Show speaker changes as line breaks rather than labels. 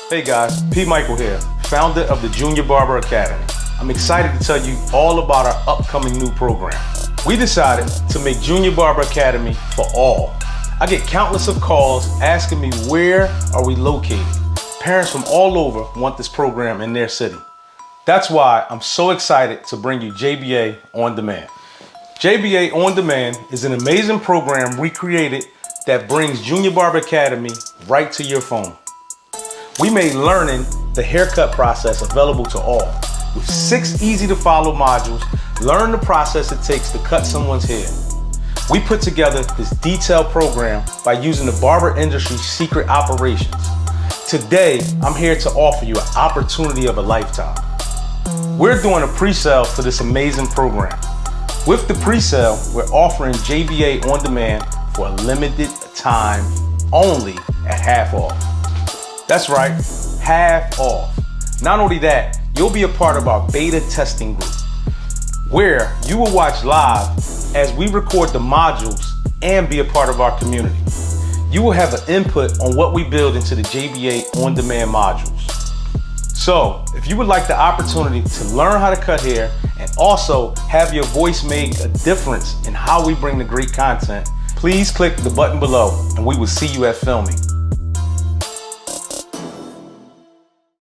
Hey guys, P.Michael here, founder of the Junior Barber Academy. I'm excited to tell you all about our upcoming new program. We decided to make Junior Barber Academy for all. I get countless of calls asking me where are we located. Parents from all over want this program in their city. That's why I'm so excited to bring you JBA OnDemand. JBA OnDemand is an amazing program we created that brings Junior Barber Academy right to your phone. We made learning the haircut process available to all. With 6 easy to follow modules, learn the process it takes to cut someone's hair. We put together this detailed program by using the barber industry's secret operations. Today, I'm here to offer you an opportunity of a lifetime. We're doing a pre-sale for this amazing program. With the pre-sale, we're offering JBA OnDemand for a limited time only at half off. That's right, half off. Not only that, you'll be a part of our beta testing group, where you will watch live as we record the modules and be a part of our community. You will have an input on what we build into the JBA OnDemand modules. So, if you would like the opportunity to learn how to cut hair and also have your voice make a difference in how we bring the great content, please click the button below and we will see you at filming.